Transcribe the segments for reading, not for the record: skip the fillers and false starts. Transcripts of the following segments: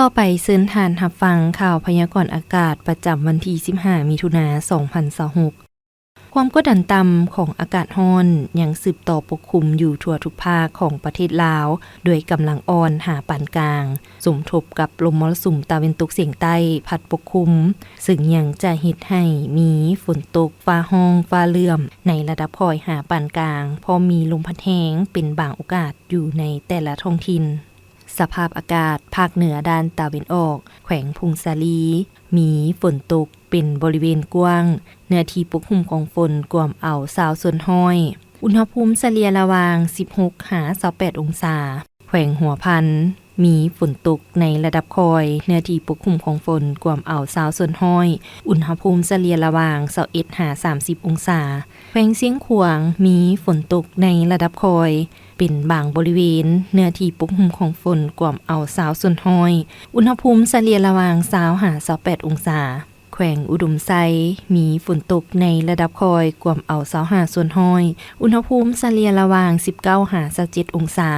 ต่อไปเชิญทานรับฟังข่าวพยากรณ์อากาศประจำวันที่15มิถุนายน2026ความกดดันต่ำของอากาศร้อนยังสืบต่อปกคลุมอยู่ทั่วทุกภาคของประเทศลาวด้วยกำลังอ่อนหาปานกลางสมทบกับลมมรสุมตะวันตกเฉียงใต้พัดปกคลุมซึ่งยังจะเฮ็ดให้มีฝนตกฟ้าร้องฟ้าเหลื่อมในระดับพอยหาปานกลางพอมีลมพัดแรงเป็นบางโอกาสอยู่ในแต่ละท้องถิ่นสภาพอากาศภาคเหนือด้านตะวันออกแขวงพุงสาลีมีฝนตกเป็นบริเวณกว้างเนื้อที่ปกคลุมของฝนกวมเอา20ส่วนห้อยอุณหภูมิเฉลี่ยระหว่าง16 หา 28 องศาแขวงหัวพันมีฝนตกในระดับคอยเนื้อที่ปกคลุมของฝนกวมเอา20ส่วนห้อยอุณหภูมิเฉลี่ยระหว่าง21 หา 30 องศาแขวงเสียงขวางมีฝนตกในระดับคอยเป็นบางบริเวณเนื้อที่ปกคลุมของฝนกวมเอา20ส่วนห้อยอุณหภูมิเฉลี่ยระหว่าง20 หา 28 องศาแขวงอุดมไซมีฝนตกในระดับคอยกวมเอา25ส่วนห้อยอุณหภูมิเฉลี่ยระหว่าง19 หา 27 องศา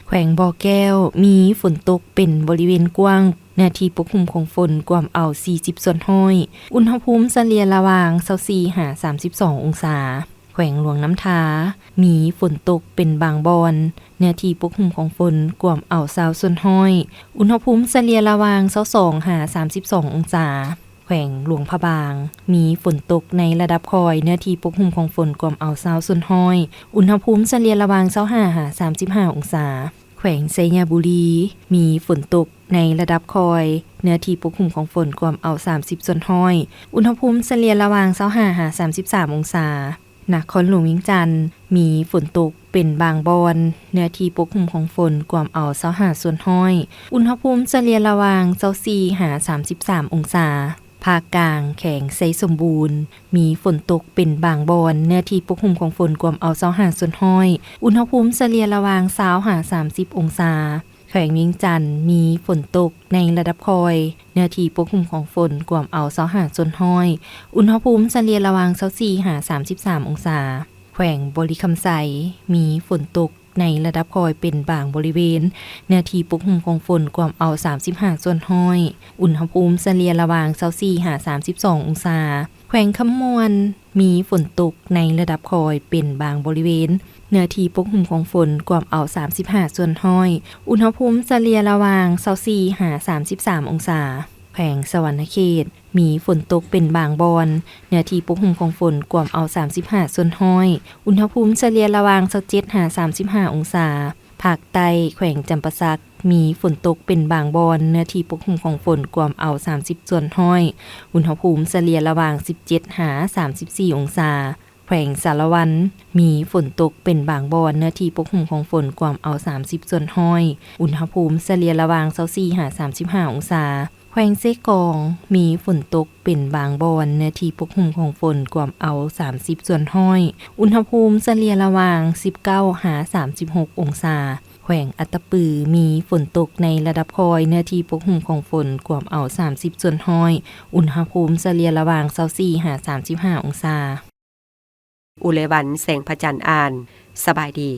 แขวงบ่อแก้วมีฝนตกเป็นบริเวณกว้างเนื้อที่ปกคลุมของฝนกวมเอา40ส่วนห้อยอุณหภูมิเฉลี่ยระหว่าง24 หา 32 องศาแขวงหลวงน้ำทามีฝนตกเป็นบางบอนเนื้อที่ปกคลุมของฝนกวมเอา20ส่วนห้อยอุณหภูมิเฉลี่ยระหว่าง22 หา 32 องศาแขวงหลวงพะบางมีฝนตกในระดับคอยเนื้อที่ปกคลุมของฝนกวมเอา20ส่วนห้อยอุณหภูมิเฉลี่ยระหว่าง25 หา 35 องศาแขวงไชยบุรีมีฝนตกในระดับคอยเนื้อที่ปกคลุมของฝนกวมเอา30ส่วนห้อยอุณหภูมิเฉลี่ยระหว่าง25 หา 33 องศานครหลวงวิงจันทน์มีฝนตกเป็นบางบอนเนื้อที่ปกคลุมของฝนกวมเอา25ส่วนห้อยอุณหภูมิเฉลี่ยระหว่าง24 หา 33 องศาภาคกลางแข็งไซสมบูรณ์มีฝนตกเป็นบางบอนเนื้อที่ปกคลุมของฝนกวมเอา25ส่วนห้อยอุณหภูมิเฉลี่ยระหว่าง20 หา 30 องศาแขวงเวียงจันทน์มีฝนตกในระดับคอยเนื้อที่ปกคลุมของฝนกวมเอา20 หาส่วนห้อยอุณหภูมิเฉลี่ยระหว่าง24 หา 33 องศาแขวงบริคำไสมีฝนตกในระดับคอยเป็นบางบริเวณเนื้อที่ปกคลุมของฝนกวมเอา35ส่วนห้อยอุณหภูมิเฉลี่ยระหว่าง24 หา 32 องศาแขวงคำมวนมีฝนตกในระดับคอยเป็นบางบริเวณเนื้อที่ปกคลุมของฝนกวมเอา35ส่วนห้อยอุณหภูมิเฉลี่ยระหว่าง24 หา 33 องศาแขวงสวรรณเขตมีฝนตกเป็นบางบอนเนื้อที่ปกคลุมของฝนกวมเอา35ส่วนห้อยอุณหภูมิเฉลี่ยระหว่าง27 หา 35 องศาภาคใต้แขวงจำปาสักมีฝนตกเป็นบางบอนเนื้อที่ปกคลุมของฝนกวมเอา30ส่วนห้อยอุณหภูมิเฉลี่ยระหว่าง17 หา 34 องศาแขวงสารวันมีฝนตกเป็นบางบอนเนื้อที่ปกคลุมของฝนกวมเอา30ส่วนห้อยอุณหภูมิเฉลี่ยระหว่าง24 หา 35 องศาแขวงเซกองมีฝนตกเป็นบางบอนเนื้อที่ปกคลุมของฝนกวมเอา30ส่วนห้อยอุณหภูมิเฉลี่ยระหว่าง19 หา 36 องศาแขวงอัตตปือมีฝนตกในระดับคอยเนื้อที่ปกคลุมของฝนกวมเอา30ส่วนห้อยอุณหภูมิเฉลี่ยระหว่าง24 หา 35 องศาอุเลวันแสงพระจันทร์อ่านสบายดี